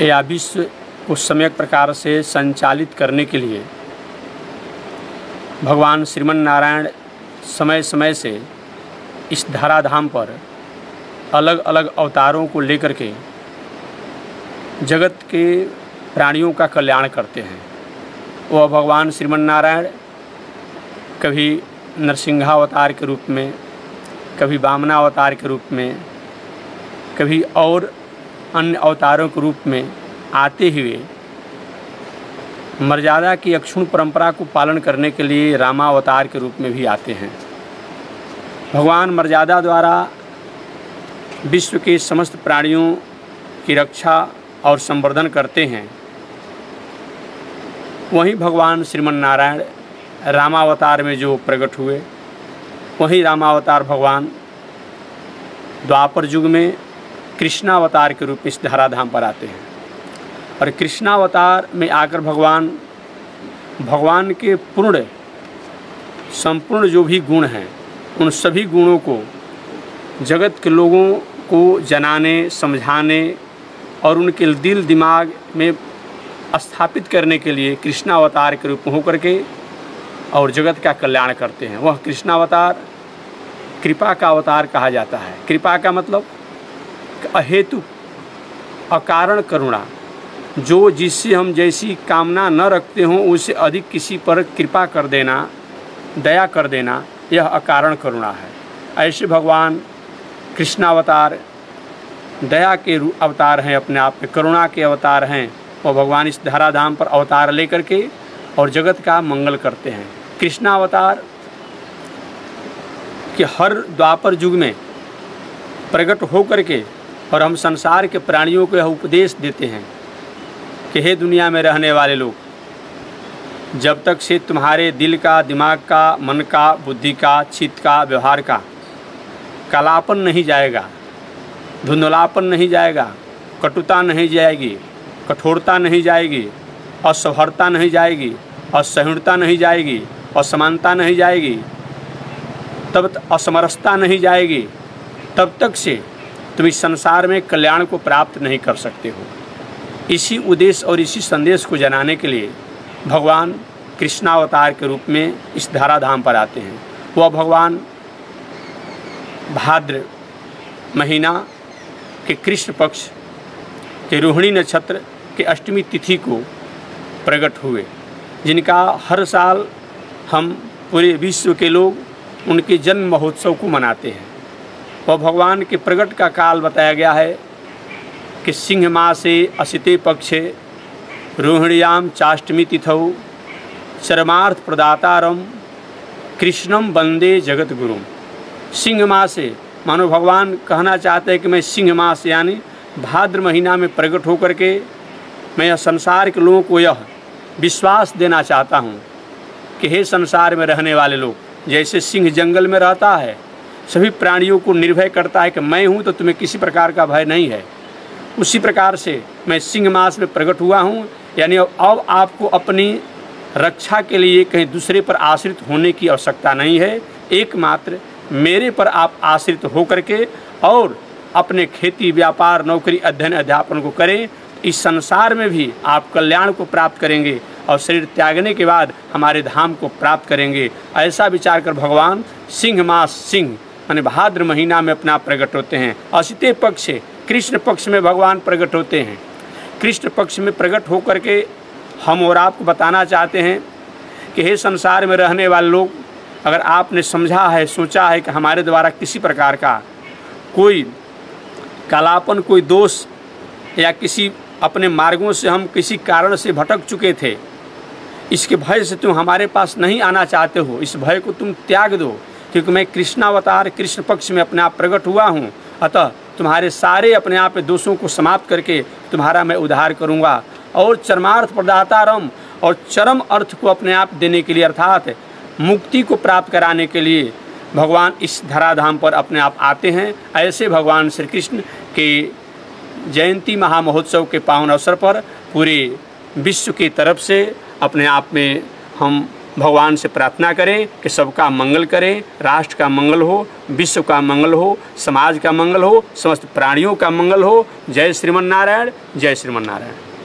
या विश्व को सम्यक प्रकार से संचालित करने के लिए भगवान श्रीमन नारायण समय समय से इस धराधाम पर अलग अलग अवतारों को लेकर के जगत के प्राणियों का कल्याण करते हैं। वह भगवान श्रीमन नारायण कभी नरसिंहावतार के रूप में, कभी वामनावतार के रूप में, कभी और अन्य अवतारों के रूप में आते हुए मर्यादा की अक्षुण परंपरा को पालन करने के लिए रामावतार के रूप में भी आते हैं। भगवान मर्यादा द्वारा विश्व के समस्त प्राणियों की रक्षा और संवर्धन करते हैं। वहीं भगवान श्रीमन नारायण रामावतार में जो प्रकट हुए, वहीं रामावतार भगवान द्वापर युग में कृष्णावतार के रूप में इस धराधाम पर आते हैं। और कृष्णावतार में आकर भगवान के संपूर्ण जो भी गुण हैं, उन सभी गुणों को जगत के लोगों को जनाने, समझाने और उनके दिल दिमाग में स्थापित करने के लिए कृष्णावतार के रूप में होकर के और जगत का कल्याण करते हैं। वह कृष्णावतार कृपा का अवतार कहा जाता है। कृपा का मतलब अहेतु अकारण करुणा, जो जिससे हम जैसी कामना न रखते हों उससे अधिक किसी पर कृपा कर देना, दया कर देना, यह अकारण करुणा है। ऐसे भगवान कृष्णावतार दया के अवतार हैं, अपने आप में करुणा के अवतार हैं। और भगवान इस धराधाम पर अवतार लेकर के और जगत का मंगल करते हैं। कृष्णावतार के हर द्वापर युग में प्रकट होकर के और हम संसार के प्राणियों को यह उपदेश देते हैं कि हे दुनिया में रहने वाले लोग, जब तक से तुम्हारे दिल का, दिमाग का, मन का, बुद्धि का, चित्त का, व्यवहार का कालापन नहीं जाएगा, धुंधलापन नहीं जाएगा, कटुता नहीं जाएगी, कठोरता नहीं जाएगी, असहर्ता नहीं जाएगी, असहिष्णुता नहीं जाएगी, असमानता नहीं जाएगी, तब असमरसता नहीं जाएगी, तब तक से तुम इस संसार में कल्याण को प्राप्त नहीं कर सकते हो। इसी उद्देश्य और इसी संदेश को जनाने के लिए भगवान कृष्णावतार के रूप में इस धराधाम पर आते हैं। वह भगवान भाद्र महीना के कृष्ण पक्ष के रोहिणी नक्षत्र के अष्टमी तिथि को प्रकट हुए, जिनका हर साल हम पूरे विश्व के लोग उनके जन्म महोत्सव को मनाते हैं। वह भगवान के प्रकट का काल बताया गया है कि सिंह मासे असिते पक्षे रोहिण्याम चाष्टमी तिथौ चरमार्थ प्रदातारम कृष्णम वंदे जगत गुरुम। सिंह मास से मानो भगवान कहना चाहते हैं कि मैं सिंह मास यानी भाद्र महीना में प्रकट होकर के मैं यह संसार के लोगों को यह विश्वास देना चाहता हूँ कि हे संसार में रहने वाले लोग, जैसे सिंह जंगल में रहता है, सभी प्राणियों को निर्भय करता है कि मैं हूँ तो तुम्हें किसी प्रकार का भय नहीं है, उसी प्रकार से मैं सिंह मास में प्रकट हुआ हूँ। यानी अब आपको अपनी रक्षा के लिए कहीं दूसरे पर आश्रित होने की आवश्यकता नहीं है, एकमात्र मेरे पर आप आश्रित होकर के और अपने खेती, व्यापार, नौकरी, अध्ययन, अध्यापन को करें। इस संसार में भी आप कल्याण को प्राप्त करेंगे और शरीर त्यागने के बाद हमारे धाम को प्राप्त करेंगे। ऐसा विचार कर भगवान सिंह मास, सिंह माने भाद्र महीना में अपना प्रकट होते हैं। असिते पक्ष से कृष्ण पक्ष में भगवान प्रकट होते हैं। कृष्ण पक्ष में प्रकट होकर के हम और आपको बताना चाहते हैं कि हे संसार में रहने वाले लोग, अगर आपने समझा है, सोचा है कि हमारे द्वारा किसी प्रकार का कोई कालापन, कोई दोष या किसी अपने मार्गों से हम किसी कारण से भटक चुके थे, इसके भय से तुम हमारे पास नहीं आना चाहते हो, इस भय को तुम त्याग दो, क्योंकि मैं कृष्णावतार कृष्ण पक्ष में अपने आप प्रकट हुआ हूँ। अतः तुम्हारे सारे अपने आप दोषों को समाप्त करके तुम्हारा मैं उद्धार करूँगा और चरमार्थ प्रदातारम, और चरम अर्थ को अपने आप देने के लिए अर्थात मुक्ति को प्राप्त कराने के लिए भगवान इस धराधाम पर अपने आप आते हैं। ऐसे भगवान श्री कृष्ण के जयंती महामहोत्सव के पावन अवसर पर पूरे विश्व की तरफ से अपने आप में हम भगवान से प्रार्थना करें कि सबका मंगल करें, राष्ट्र का मंगल हो, विश्व का मंगल हो, समाज का मंगल हो, समस्त प्राणियों का मंगल हो। जय श्रीमन नारायण, जय श्रीमन नारायण।